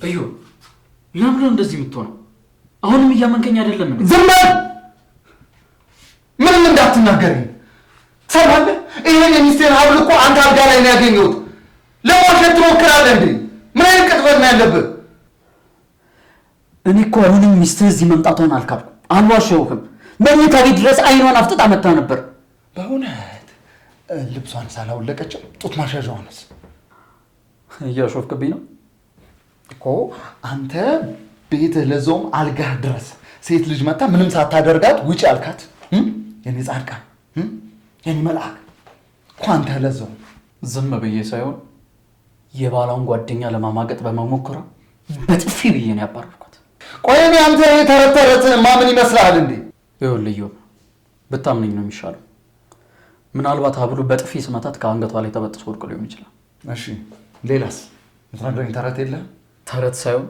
እዩ ለምን ነው እንደዚህ የምትሆነው? አሁንም እያመንከኝ አይደለም እንዴ? ዝም በል! ምንም እንዳትናገረኝ ሰማለህ? ይሄን የሚስቴን ሀብል እኮ አንተ አልጋ ላይ ነው ያገኘሁት። ለዋሸት ትሞክራለህ እንዴ? ምን አይነት ቅጥፈት ነው ያለብህ? እኔ እኮ አሁንም ሚስትህ እዚህ መምጣቷን አልካድኩም፣ አልዋሸሁህም። መኝታ ቤት ድረስ አይኗን አፍጥጣ መታ ነበር። በእውነት ልብሷን ሳላወለቀችም ጡት ማሻዣዋንስ? እያሾፍክብኝ ነው እኮ አንተ ቤትህ ለዞም አልጋህ ድረስ ሴት ልጅ መጣ ምንም ሳታደርጋት ውጪ አልካት። የኔ ጻድቃን የኔ መልአክ እኮ አንተ ለዞም ዝም ብዬ ሳይሆን የባሏን ጓደኛ ለማማገጥ በመሞከሯ በጥፊ ብዬ ነው ያባረርኩት። ቆይ እኔ አንተ የተረተረት ማምን ይመስልሃል እንዴ? ይኸውልህ ብታምነኝ ነው የሚሻለው። ምናልባት ሀብሉ በጥፊ ስመታት ከአንገቷ ላይ ተበጥሶ ወድቆ ሊሆን ይችላል። እሺ ሌላስ የምትነግረኝ ተረት የለ? ተረት ሳይሆን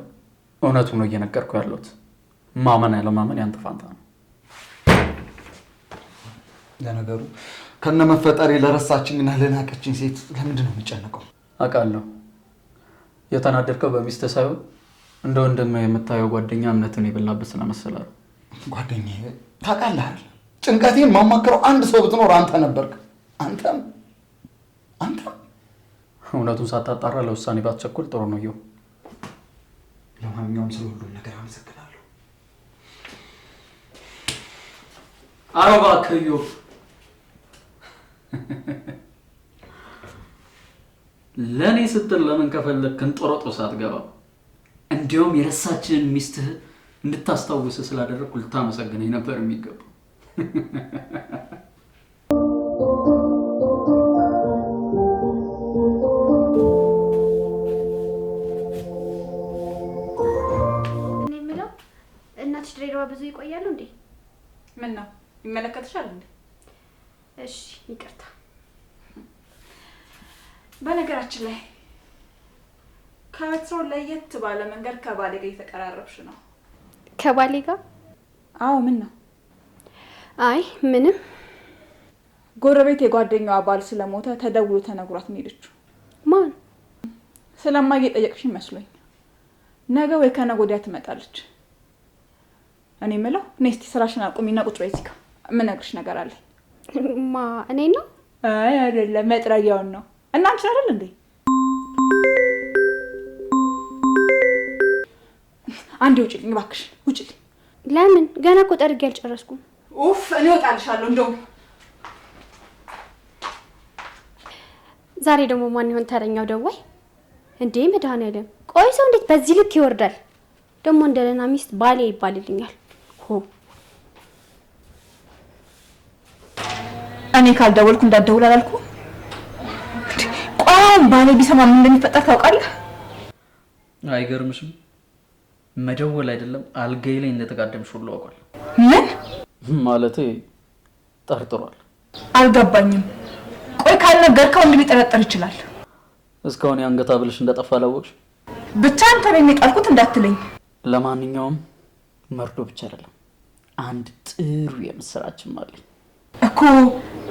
እውነቱ ነው እየነገርኩ ያለሁት። ማመን ያለማመን ያንተ ፋንታ ነው። ለነገሩ ከነ መፈጠሬ ለረሳችኝና ለናቀችኝ ሴት ለምንድን ነው የሚጨነቀው? አውቃለሁ የተናደድከው በሚስትህ ሳይሆን እንደ ወንድም የምታየው ጓደኛ እምነትን የበላበት ስለመሰለ ነው። ጓደኛዬ ታውቃለህ አይደል? ጭንቀቴን ማማከረው አንድ ሰው ብትኖር አንተ ነበርክ። አንተም እውነቱን ሳታጣራ ለውሳኔ ባትቸኩል ጥሩ ነው። ይኸው ለማንኛውም ስለ ሁሉም ነገር አመሰግናለሁ። ኧረ እባክህ ኢዮብ፣ ለእኔ ስትል ለምን ከፈለግክ እንጦሮጦስ አትገባም? እንዲያውም የረሳችንን ሚስትህ እንድታስታውስ ስላደረግኩ ልታመሰግነኝ ነበር የሚገባው። ድሬዳዋ ብዙ ይቆያሉ እንዴ? ምን ነው ይመለከትሻል እንዴ? እሺ ይቅርታ። በነገራችን ላይ ከወትሮ ለየት ባለ መንገድ ከባሌ ጋር የተቀራረብሽ ነው። ከባሌ ጋር? አዎ። ምን ነው? አይ ምንም። ጎረቤት የጓደኛዋ ባል ስለሞተ ተደውሎ ተነግሯት ነው የሄደችው። ማን? ስለማየ ጠየቅሽኝ መስሎኝ። ነገ ወይ ከነገ ወዲያ ትመጣለች። እኔ የምለው ነስቲ ስራሽን አቁሚና ቁጭ በይ። እዚህ ጋር የምነግርሽ ነገር አለ። እኔ ነው? አይ አይደለም፣ መጥረጊያውን ነው። እና አንቺ አይደል እንዴ? አንዴ ውጪልኝ እባክሽ፣ ውጪልኝ። ለምን? ገና እኮ ጠርጌ አልጨረስኩም። ኡፍ፣ እኔ እወጣልሻለሁ። እንደውም ዛሬ ደግሞ ማን ይሆን ተረኛው ደዋይ? እንዴ መድኃኒዓለም፣ ቆይ ሰው እንዴት በዚህ ልክ ይወርዳል? ደግሞ እንደለና ሚስት ባሌ ይባልልኛል። እኔ ካልደወልኩ እንዳትደውል አላልኩ? ቆይ ባሌ ቢሰማ ምን እንደሚፈጠር ታውቃለህ? አይገርምሽም? መደወል አይደለም አልጋዬ ላይ እንደተጋደምሽ ሁሉ አውቃለሁ። ምን ማለቴ ጠርጥሯል። አልገባኝም። ቆይ ካልነገርከው እንደሚጠረጠር ይችላል። እስካሁን የአንገት ሀብልሽ እንደጠፋ አላወቅሽ? ብቻ አንተ ነኝ የጣልኩት እንዳትለኝ። ለማንኛውም መርዶ ብቻ አይደለም አንድ ጥሩ የምስራችም አለኝ እኮ።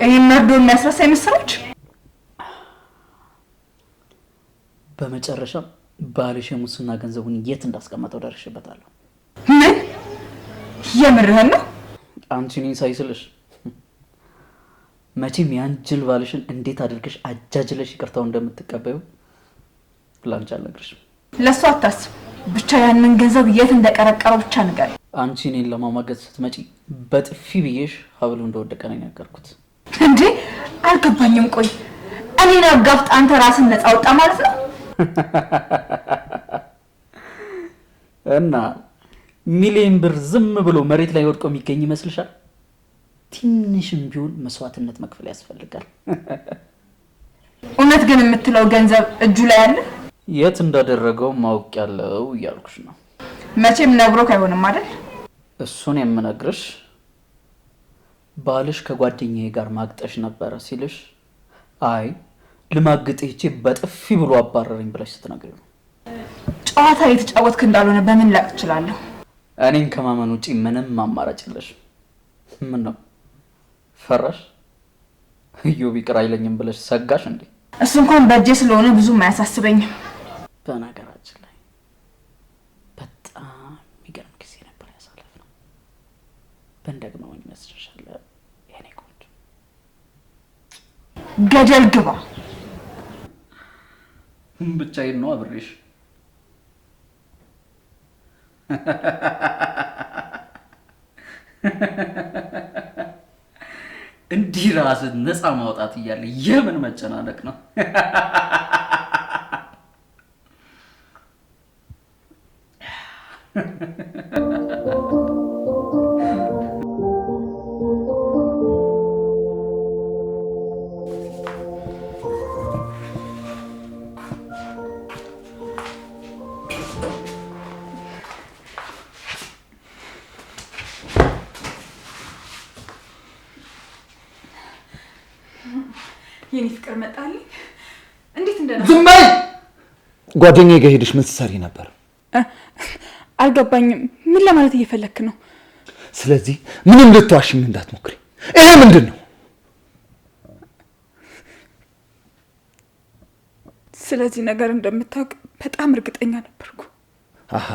ይሄን መርዶ የሚያስረሳ የምስራች? በመጨረሻ ባልሽ የሙስና ገንዘቡን የት እንዳስቀመጠው ደርሼበታለሁ። ምን? የምርህን ነው? አንቺ እኔን ሳይስልሽ መቼም ያንቺን ባልሽን እንዴት አድርገሽ አጃጅለሽ ይቅርታው እንደምትቀበዩ ላንቺ አልነግርሽም። ለእሱ አታስብ። ብቻ ያንን ገንዘብ የት እንደቀረቀረው ብቻ ንገር። አንቺ እኔን ለማማገዝ ስትመጪ በጥፊ ብዬሽ ሀብሉ እንደወደቀ ነው የነገርኩት። እንዴ አልገባኝም። ቆይ እኔን አጋፍጥ አንተ ራስን ነፃ ወጣ ማለት ነው? እና ሚሊዮን ብር ዝም ብሎ መሬት ላይ ወድቆ የሚገኝ ይመስልሻል? ትንሽም ቢሆን መስዋዕትነት መክፈል ያስፈልጋል። እውነት ግን የምትለው ገንዘብ እጁ ላይ አለ? የት እንዳደረገው ማወቅ ያለው እያልኩሽ ነው። መቼም ነግሮክ አይሆንም አይደል? እሱን የምነግርሽ ባልሽ ከጓደኛዬ ጋር ማግጠሽ ነበረ ሲልሽ አይ ልማግጥቼ በጥፊ ብሎ አባረረኝ ብለሽ ስትነግሪው ነው። ጨዋታ እየተጫወትክ እንዳልሆነ በምን ላቅ እችላለሁ? እኔን ከማመን ውጪ ምንም አማራጭ የለሽም። ምን ነው ፈራሽ? ኢዮብ ይቅር አይለኝም ብለሽ ሰጋሽ እንዴ? እሱ እንኳን በእጄ ስለሆነ ብዙም አያሳስበኝም። በነገራችን ላይ በጣም የሚገርም ጊዜ ነበር ያሳለፍነው። በእንደግመው ይመስልሻል የኔ ቆንጆ? ገደል ግባ። ብቻዬን ነው አብሬሽ። እንዲህ ራስን ነፃ ማውጣት እያለ የምን መጨናነቅ ነው? የኔ ፍቅር መጣልኝ። እንዴት እንደነበረ ዝም በይ። ጓደኛዬ ጋር ሄደሽ ምን ትሰሪ ነበር? አልገባኝም። ምን ለማለት እየፈለክ ነው? ስለዚህ ምንም ልትዋሽኝ እንዳትሞክሪ። ይሄ ምንድን ነው? ስለዚህ ነገር እንደምታውቅ በጣም እርግጠኛ ነበርኩ። አሃ፣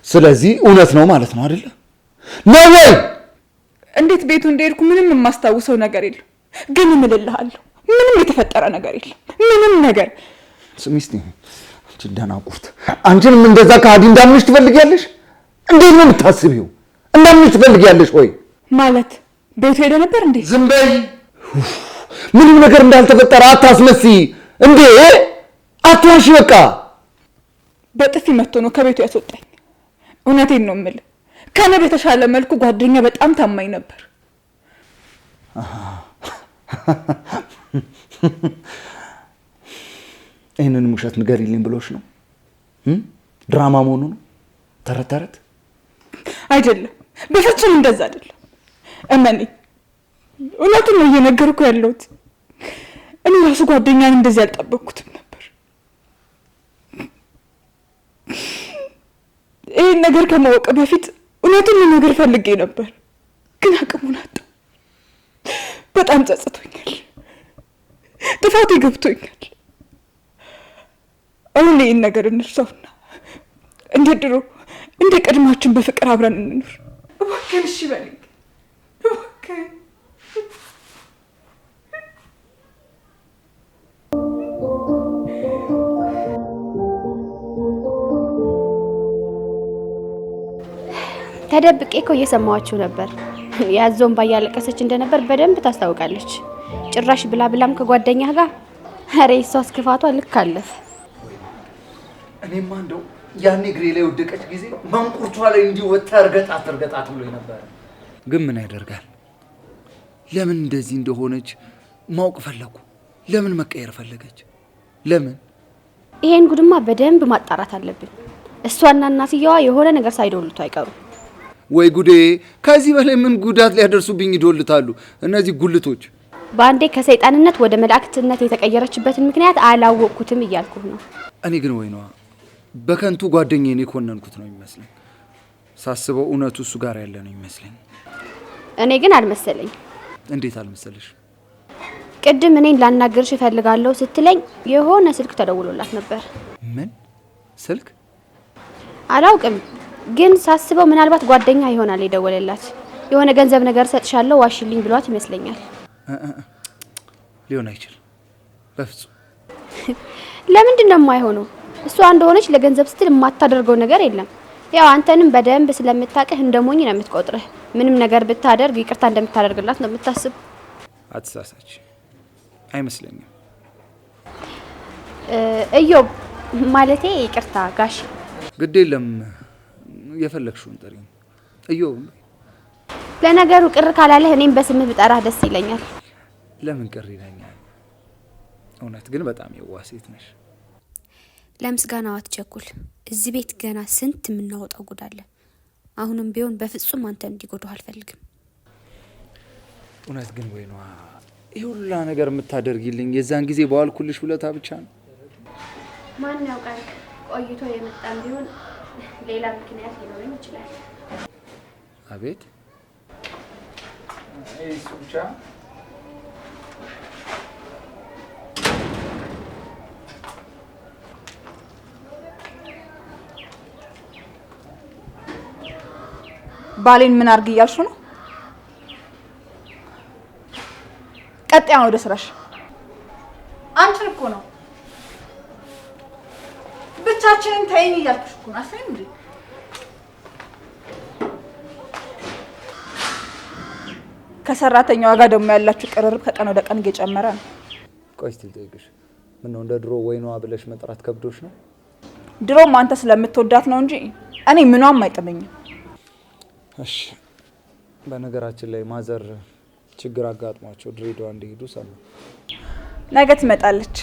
ስለዚህ እውነት ነው ማለት ነው አይደለ? ነው ወይ? እንዴት ቤቱ እንደሄድኩ ምንም የማስታውሰው ነገር የለም። ግን እምልልሃለሁ ምንም የተፈጠረ ነገር የለም። ምንም ነገር። ስሚስቲ ደናቁርት፣ አንቺንም እንደዛ ከሃዲ እንዳምንሽ ትፈልጊያለሽ? እንዴት ነው የምታስቢው? እንዳምንሽ ትፈልጊያለሽ ወይ? ማለት ቤቱ ሄደ ነበር እንዴ? ዝም በይ። ምንም ነገር እንዳልተፈጠረ አታስመስይ እንዴ! አትዋሺ። በቃ በጥፊ መጥቶ ነው ከቤቱ ያስወጣኝ። እውነቴን ነው የምልህ። ከኔ በተሻለ መልኩ ጓደኛ በጣም ታማኝ ነበር። ይህንን ውሸት ንገሪልኝ ብሎሽ ነው? ድራማ መሆኑ ነው? ተረት ተረት አይደለም፣ በፍጹም እንደዛ አይደለም። እመኔ፣ እውነቱን ነው እየነገርኩ ያለሁት። እኔ ራሱ ጓደኛን እንደዚህ አልጠበቅኩትም ነበር። ይህን ነገር ከማወቅ በፊት እውነቱን ነገር ፈልጌ ነበር፣ ግን አቅሙን አጣሁ። በጣም ጸጽቶኛል። ጥፋቴ ገብቶኛል። አሁን ይህን ነገር እንርሳውና እንደ ድሮ እንደ ቀድማችን በፍቅር አብረን እንኑር። እባክህን እሺ በለኝ እባክህን። ተደብቄ እኮ እየሰማኋችሁ ነበር። ያዞን ባያለቀሰች እንደነበር በደንብ ታስታውቃለች። ጭራሽ ብላ ብላም ከጓደኛ ጋር ኧረ እሷስ ክፋቷ ልክ አለፈ። እኔማ እንደው ያኔ እግሬ ላይ ወደቀች ጊዜ መንቁርቷ ላይ እንዲወጣ እርገጣት ብሎ ነበር። ግን ምን ያደርጋል? ለምን እንደዚህ እንደሆነች ማወቅ ፈለኩ። ለምን መቀየር ፈለገች? ለምን? ይሄን ጉድማ በደንብ ማጣራት አለብን። እሷና እናትየዋ የሆነ ነገር ሳይዶልቱ አይቀሩ። ወይ ጉዴ! ከዚህ በላይ ምን ጉዳት ሊያደርሱብኝ ይዶልታሉ እነዚህ ጉልቶች? በአንዴ ከሰይጣንነት ወደ መላእክትነት የተቀየረችበትን ምክንያት አላወቅኩትም እያልኩህ ነው። እኔ ግን ወይ ነው በከንቱ ጓደኛዬን የኮነንኩት ነው ይመስለኝ። ሳስበው እውነቱ እሱ ጋር ያለ ነው ይመስለኝ። እኔ ግን አልመሰለኝ። እንዴት አልመሰለሽ? ቅድም እኔን ላናግርሽ እፈልጋለሁ ስትለኝ የሆነ ስልክ ተደውሎላት ነበር። ምን ስልክ? አላውቅም፣ ግን ሳስበው ምናልባት ጓደኛ ይሆናል የደወለላት። የሆነ ገንዘብ ነገር ሰጥሻለሁ ዋሽልኝ ብሏት ይመስለኛል። ሊሆን አይችልም በፍጹም። ለምንድን ነው የማይሆነው? እሷ እንደሆነች ለገንዘብ ስትል የማታደርገው ነገር የለም። ያው አንተንም በደንብ ስለምታውቅህ እንደሞኝ ነው የምትቆጥርህ። ምንም ነገር ብታደርግ ይቅርታ እንደምታደርግላት ነው የምታስብ። አትሳሳች። አይመስለኝም። እዮብ ማለቴ ይቅርታ ጋሽ። ግድ የለም የፈለግሽውን ጥሪኝ እዮብ። ለነገሩ ቅር ካላለህ እኔም በስምህ ብጠራህ ደስ ይለኛል። ለምን ቅር ይለኛል? እውነት ግን በጣም የዋህ ሴት ነሽ። ለምስጋናው አትቸኩል። እዚህ ቤት ገና ስንት የምናወጣው ጉድ አለ። አሁንም ቢሆን በፍጹም አንተ እንዲጎዳው አልፈልግም። እውነት ግን ወይ ነው ይሄ ሁሉ ነገር የምታደርጊልኝ የዛን ጊዜ በዋልኩልሽ ውለታ ብቻ ነው? ማን ያውቃል? ቆይቶ የመጣም ቢሆን ሌላ ምክንያት ሊኖረኝ ይችላል። አቤት እሱ ብቻ ባሌን ምን አርግ እያልሽ ነው? ቀጥያ ወደ ስራሽ። አንቺን እኮ ነው ብቻችንን ተይኝ እያልኩሽ እኮ ነው። አሰኝ እንዴ ከሰራተኛዋ ጋር ደግሞ ያላችሁ ቅርርብ ከቀን ወደ ቀን እየጨመረ ነው። ቆይ እስቲ ልጠይቅሽ፣ ምነው እንደ ድሮ ወይኗ ብለሽ መጥራት ከብዶሽ ነው? ድሮም አንተ ስለምትወዳት ነው እንጂ እኔ ምኗም አይጥመኝም። እሺ፣ በነገራችን ላይ ማዘር ችግር አጋጥሟቸው ድሬዳዋ እንዲሄዱ ሰማ። ነገ ትመጣለች።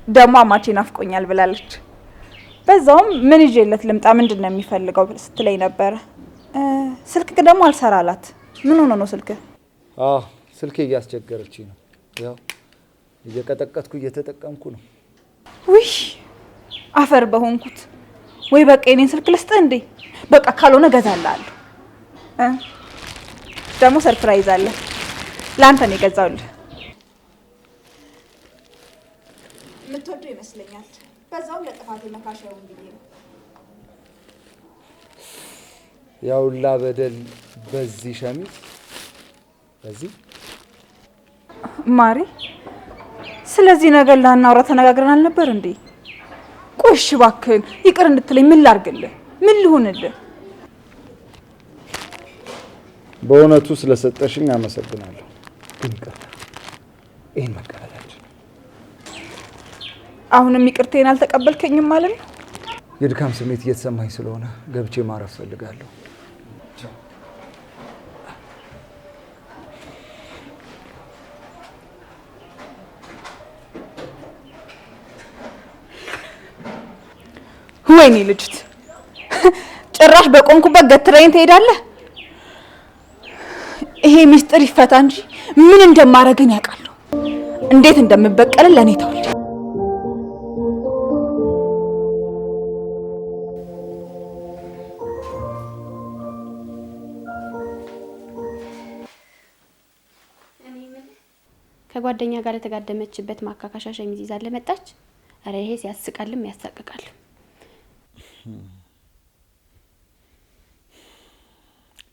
ደግሞ አማቼ ናፍቆኛል ብላለች። በዛውም ምን ይዤለት ልምጣ ምንድን ነው የሚፈልገው ስትለኝ ነበረ። ስልክ ደግሞ አልሰራላት። ምን ሆነ ነው ስልክ? አዎ ስልኬ እያስቸገረችኝ ነው። ያው እየቀጠቀጥኩ እየተጠቀምኩ ነው። ውይ አፈር በሆንኩት። ወይ በቃ የኔን ስልክ ልስጥህ እንዴ? በቃ ካልሆነ እገዛልሃለሁ። ደግሞ ሰርፕራይዝ አለ ለአንተ ነው የገዛሁልህ። የምትወደው ይመስለኛል። በዛውም ለጥፋቴ መካሻውን ብዬ ነው። ያውላ በደል በዚህ ሸሚዝ በዚህ ማሪ፣ ስለዚህ ነገር ላናውራ ተነጋግረን አልነበር እንዴ? ቆሽ እባክህን ይቅር እንድትለኝ ምን ላርግልህ? ምን ልሁንልህ? በእውነቱ ስለሰጠሽኝ አመሰግናለሁ። ግን ይቅርታ፣ ይሄን መቀበላችን። አሁንም ይቅርቴን አልተቀበልከኝም ማለት ነው? የድካም ስሜት እየተሰማኝ ስለሆነ ገብቼ ማረፍ ፈልጋለሁ። ወይኔ ልጅት፣ ጭራሽ በቆንኩበት ገትረኝ ትሄዳለህ። ይሄ ሚስጥር ይፈታ እንጂ ምን እንደማረግን ያውቃለሁ። እንዴት እንደምበቀል ለኔ ተውልኝ። ከጓደኛ ጋር የተጋደመችበት ማካካሻ ሸሚዝ ይዛ ለመጣች። አረ ይሄ ሲያስቃልም ያሳቅቃልም።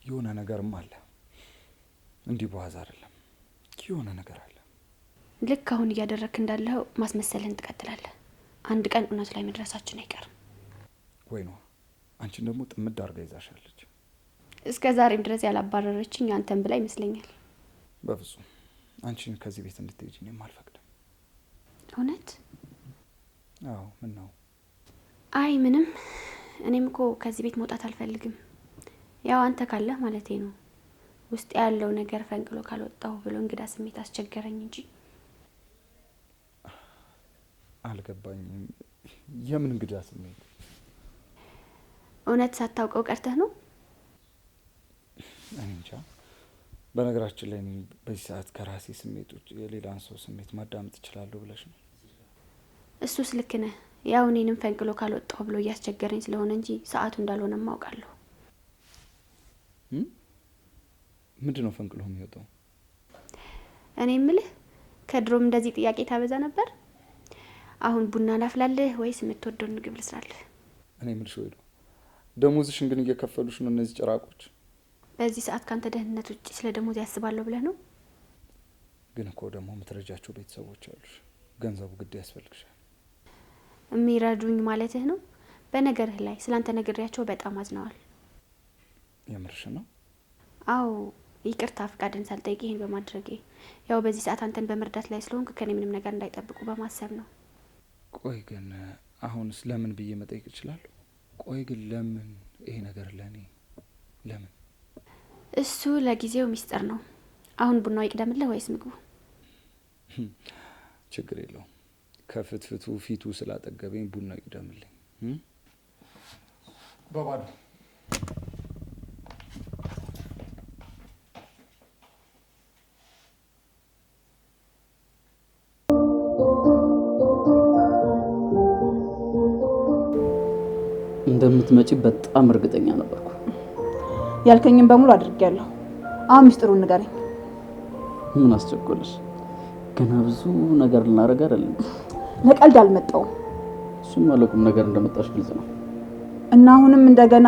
የሆነ ነገርም አለ። እንዲህ በዋዛ አይደለም። የሆነ ነገር አለ። ልክ አሁን እያደረክ እንዳለው ማስመሰልን ትቀጥላለህ። አንድ ቀን እውነቱ ላይ መድረሳችን አይቀርም። ወይ ነው አንቺን ደግሞ ጥምድ አድርጋ ይዛሻለች። እስከ ዛሬም ድረስ ያላባረረችኝ አንተን ብላ ይመስለኛል። በፍጹም አንቺን ከዚህ ቤት እንድትሄጂ እኔም አልፈቅድም። እውነት? አዎ። ምን ነው? አይ ምንም። እኔም እኮ ከዚህ ቤት መውጣት አልፈልግም። ያው አንተ ካለህ ማለቴ ነው። ውስጥ ያለው ነገር ፈንቅሎ ካልወጣው ብሎ እንግዳ ስሜት አስቸገረኝ እንጂ። አልገባኝም። የምን እንግዳ ስሜት? እውነት ሳታውቀው ቀርተህ ነው? እኔ እንጃ። በነገራችን ላይ በዚህ ሰዓት ከራሴ ስሜቶች የሌላን ሰው ስሜት ማዳመጥ እችላለሁ ብለሽ ነው? እሱስ ልክ ነህ። ያው እኔንም ፈንቅሎ ካልወጣው ብሎ እያስቸገረኝ ስለሆነ እንጂ ሰዓቱ እንዳልሆነ ማውቃለሁ። ምንድነው ፈንቅሎ የሚወጣው? እኔ የምልህ ከድሮም እንደዚህ ጥያቄ ታበዛ ነበር። አሁን ቡና ላፍላለህ ወይስ የምትወደውን ምግብ ልስራልህ? እኔ የምልሽ ወይ ደሞዝሽን ግን እየከፈሉሽ ነው እነዚህ ጭራቆች? በዚህ ሰዓት ካንተ ደህንነት ውጪ ስለ ደሞዝ ያስባለሁ ብለህ ነው? ግን እኮ ደግሞ የምትረጃቸው ቤተሰቦች አሉሽ። ገንዘቡ ግድ ያስፈልግሻል። የሚረዱኝ ማለትህ ነው? በነገርህ ላይ ስላንተ ነግሬያቸው በጣም አዝነዋል። የምርሽ ነው? አዎ ይቅርታ ፍቃድን ሳልጠይቅ ይሄን በማድረጌ ያው በዚህ ሰዓት አንተን በመርዳት ላይ ስለሆንክ ከኔ ምንም ነገር እንዳይጠብቁ በማሰብ ነው። ቆይ ግን አሁንስ ለምን ብዬ መጠየቅ እችላለሁ? ቆይ ግን ለምን ይሄ ነገር ለኔ ለምን? እሱ ለጊዜው ሚስጥር ነው። አሁን ቡናው ይቅደምልህ ወይስ ምግቡ? ችግር የለውም። ከፍትፍቱ ፊቱ ስላጠገበኝ ቡናው ይቅደምልኝ። በባዶ እንደምትመጪ በጣም እርግጠኛ ነበርኩ። ያልከኝን በሙሉ አድርጌያለሁ። አሁን ሚስጥሩን ንገረኝ። ምን አስቸኮለሽ? ገና ብዙ ነገር ልናደርግ አይደለም? ለቀልድ አልመጣሁም። እሱም አለቁም ነገር እንደመጣሽ ግልጽ ነው። እና አሁንም እንደገና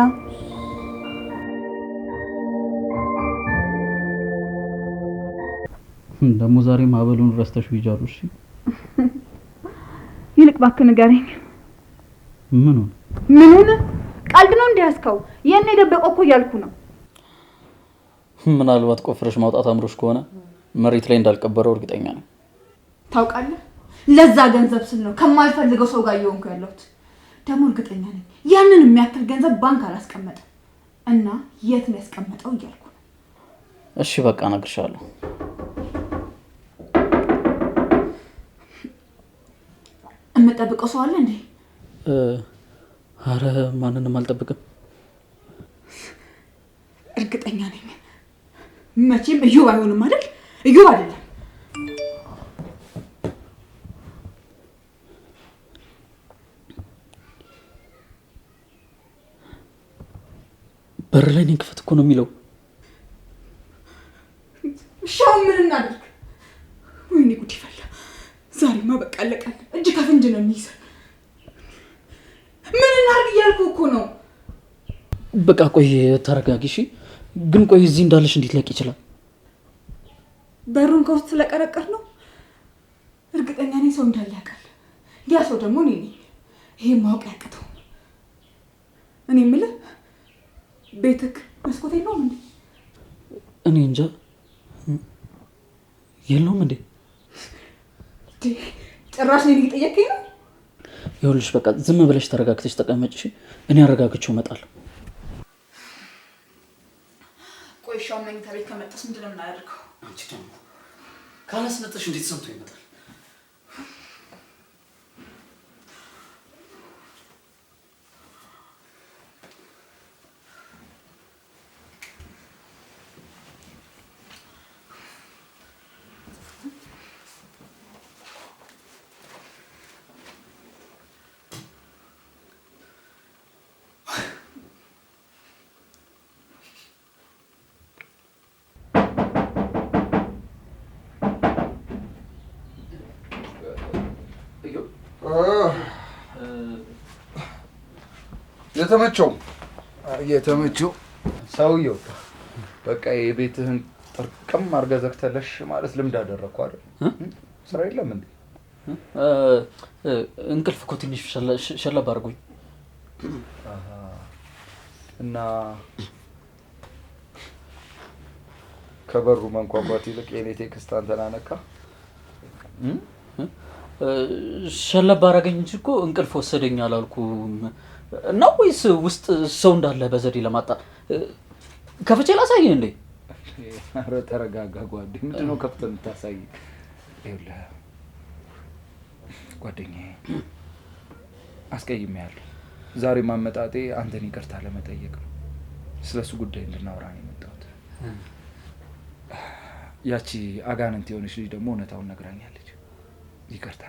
ደግሞ ዛሬ ማበሉን ረስተሽ ቢጃሉ? እሺ ይልቅ እባክህ ንገረኝ። ምኑን? ቀልድ ነው እንዲያስከው? የኔ ደበቀው እኮ እያልኩ ነው። ምናልባት ቆፍረሽ ማውጣት አምሮሽ ከሆነ መሬት ላይ እንዳልቀበረው እርግጠኛ ነኝ። ታውቃለህ፣ ለዛ ገንዘብ ስል ነው ከማልፈልገው ሰው ጋር እየሆንኩ ያለሁት። ደግሞ እርግጠኛ ነኝ ያንን የሚያክል ገንዘብ ባንክ አላስቀመጠም እና የት ነው ያስቀመጠው እያልኩ ነው። እሺ በቃ እነግርሻለሁ። የምጠብቀው ሰው አለ እንዴ? አረ ማንንም አልጠብቅም። እርግጠኛ ነኝ መቼም እዮብ አይሆንም አይደል? እዮብ አይደለም። በር ላይ ነኝ ክፈት እኮ ነው የሚለው። ሻው ምን እናድርግ? ወይኔ ጉድ ይፈላ። ዛሬማ በቃ አለቀን። እጅ ከፍንጅ ነው የሚይዘው። ምን እናድርግ እያልኩ እኮ ነው። በቃ ቆይ ተረጋጊ እሺ። ግን ቆይ እዚህ እንዳለሽ እንዴት ሊያውቅ ይችላል? በሩን ከውስጥ ስለቀረቀር ነው። እርግጠኛ ነኝ ሰው እንዳለ ያውቃል። ያ ሰው ደግሞ እኔ ነኝ። ይሄ ማወቅ ያቅተው። እኔ የምልህ ቤትክ መስኮት የለውም እንዴ? እኔ እንጃ የለውም እንዴ? ጭራሽ እኔን እየጠየቅኝ ነው? ይኸውልሽ በቃ ዝም ብለሽ ተረጋግተሽ ተቀመጭ እሺ። እኔ አረጋግቼው እመጣለሁ። ቆይ ሻው መኝታ ቤት ከመጣስ ምንድን ነው የምናደርገው? አንቺ ደግሞ ካላስነጥሽ እንዴት ሰምቶ ይመጣል? የተመቸው ሰውየው በቃ የቤትህን ጥርቅም አድርገህ ዘግተለሽ ማለት ልምድ አደረኩ አይደል? ስራ የለም እንዴ? እንቅልፍ እኮ ትንሽ ሸለብ አድርጎኝ እና ከበሩ መንኳኳት ይልቅ የኔ ቴክስት አንተን አነካ? ሸለብ አደረገኝ እንጂ እኮ እንቅልፍ ወሰደኝ አላልኩም። እና ወይስ ውስጥ ሰው እንዳለ በዘዴ ለማጣ ከፍቼ ላሳየህ እንዴ? ኧረ ተረጋጋ ጓዴ። ምንድን ነው ከፍተህ የምታሳይ? ይኸውልህ ጓደኛዬ አስቀይሜሃለሁ። ዛሬ ማመጣጤ አንተን ይቅርታ ለመጠየቅ ነው። ስለሱ ጉዳይ እንድናወራ ነው የመጣሁት። ያቺ አጋንንት የሆነች ልጅ ደግሞ እውነታውን ነግራኛለች። ይቅርታ።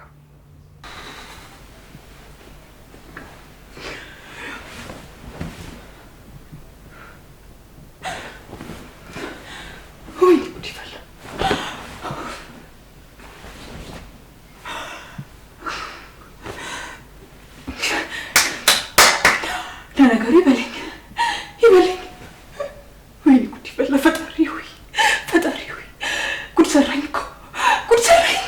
ለነገሩ ይበለኝ ይበለኝ። ወይኔ ጉድ ይፈላ። ፈጣሪ ሆይ ፈጣሪ ሆይ፣ ጉድ ሰራኝ እኮ ጉድ ሰራኝ።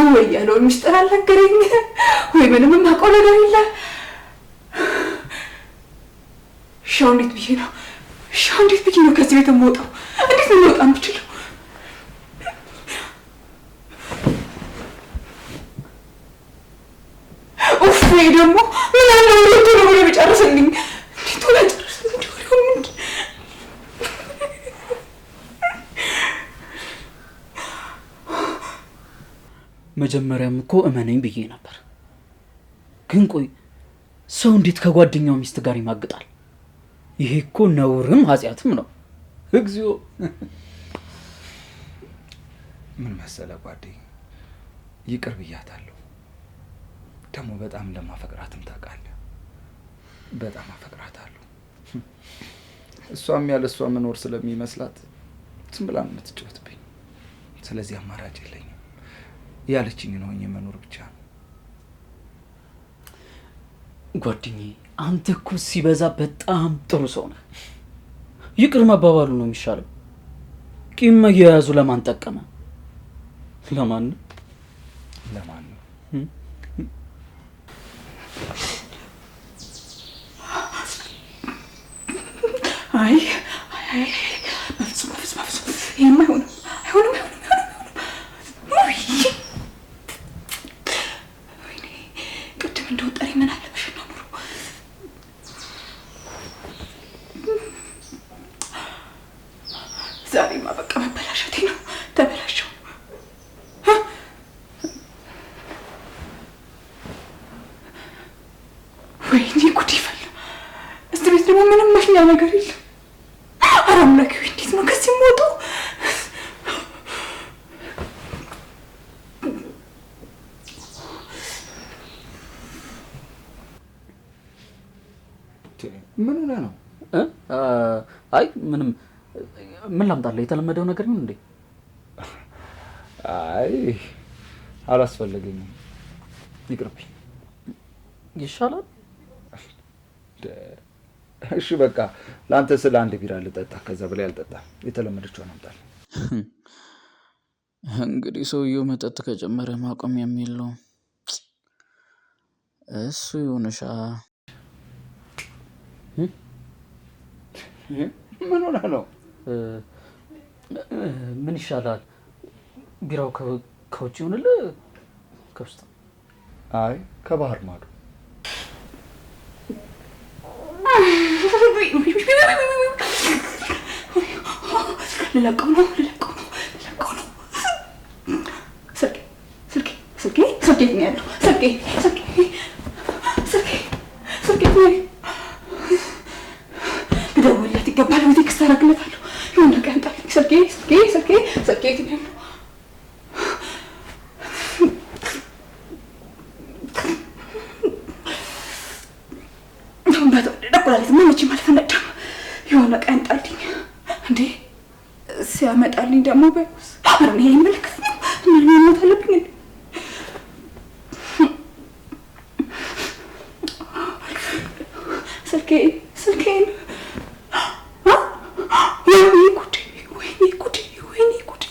ወይ ያለውን ምስጢር አልነገረኝ፣ ወይ ምንም የማውቀው ነገር የለ። ሻው እንዴት ብዬ ነው ከዚህ ቤት የምወጣው? እንዴት ነው ልወጣ የምችለው? ወይ ደግሞ ምን አለ ወጥቶ ነው ብሎ ቢጨርስልኝ። እንዴት ሆነ ጨርስልኝ? ዲሆን ምን መጀመሪያም እኮ እመነኝ ብዬ ነበር። ግን ቆይ ሰው እንዴት ከጓደኛው ሚስት ጋር ይማግጣል? ይሄ እኮ ነውርም ኃጢአትም ነው። እግዚኦ። ምን መሰለ ጓዴ፣ ይቅር ብያታለሁ። ደግሞ በጣም እንደማፈቅራትም ታውቃለህ። በጣም አፈቅራታለሁ። እሷም ያለ እሷ መኖር ስለሚመስላት ዝም ብላ ነው የምትጫወትብኝ። ስለዚህ አማራጭ የለኝም። ያለችኝ ነው መኖር ብቻ ነው። ጓደኛዬ አንተ እኮ ሲበዛ በጣም ጥሩ ሰው ነህ። ይቅር መባባሉ ነው የሚሻለው። ቂም መያያዙ ለማን ጠቀመ? ለማን ነው? ለማን ነው? አይ በፍጹም ይሄማ አይሆንም። ቅድም እንደወጣሪ ምን አለብሽ ነው ኑሮ። ዛሬማ በቃ መበላሸቴ ነው። ተበላሸው። ወይኔ ጉድ ይፈላ። እዚህ ቤት ደግሞ ምንም መሽኛ ነገር የለም። አምላኬ እንዴት ነው ከዚህ ሞቱ? ምን ሆነ ነው? አይ ምንም። ምን ላምጣልህ? የተለመደው ነገር ምን እንዴ? አይ አላስፈለገኝም፣ ይቅርብኝ። ይሻላል። እሺ በቃ ለአንተ ስለ አንድ ቢራ ልጠጣ፣ ከዛ በላይ አልጠጣም። የተለመደችውን አምጣልህ። እንግዲህ ሰውየው መጠጥ ከጨመረ ማቆሚያ የለውም። እሱ ይሁንሻ። ምን ሆነ ነው? ምን ይሻላል? ቢራው ከውጭ ይሁንልህ ከውስጥ? አይ ከባህር ማዶ። ልለቀው ነው። ስልኬ ነው ያለው። ስልኬ ልደውልለት ይገባል። ቴክስት አደርግለታለሁ። የሆነ ቀን ጣልኝ። ስልኬ ነው ያለው። በተወደደ መቼም አልፈነዳም። የሆነ ቀን ጣልኝ። እንዴ ሲያመጣልኝ ደግሞ በስ ይሄ ይመለከተኛል። ምን ሞት አለብኝ እንዴ? ስልኬን ወይኔ ጉዴ!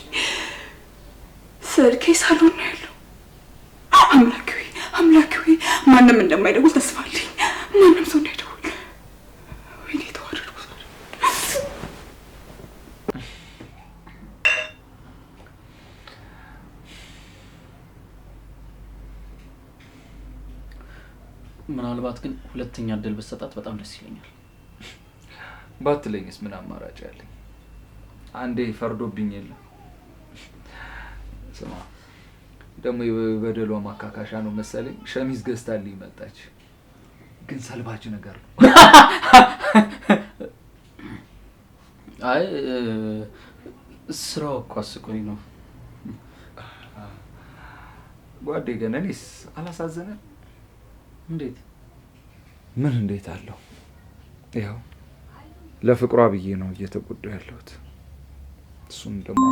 ስልኬ ሳሎን ነው ያለው። አምላኬ ሆይ ማንም እንደማይደውል ተስፋ አለኝ። ማንም ሰው እንዳይደውል። ወይኔ ተዋረድኩ። ምናልባት ግን ሁለተኛ እድል ብትሰጣት በጣም ደስ ይለኛል። ባትለኝስ ምን አማራጭ ያለኝ? አንዴ ፈርዶብኝ የለም። ስማ ደግሞ የበደሏ ማካካሻ ነው መሰለኝ ሸሚዝ ገዝታልኝ መጣች። ግን ሰልባጅ ነገር ነው። አይ ስራው እኮ አስቆኝ ነው። ጓዴ ግን እኔስ አላሳዘነም? እንዴት? ምን እንዴት አለው? ያው ለፍቅሯ ብዬ ነው እየተጎዳሁ ያለሁት። እሱም ደግሞ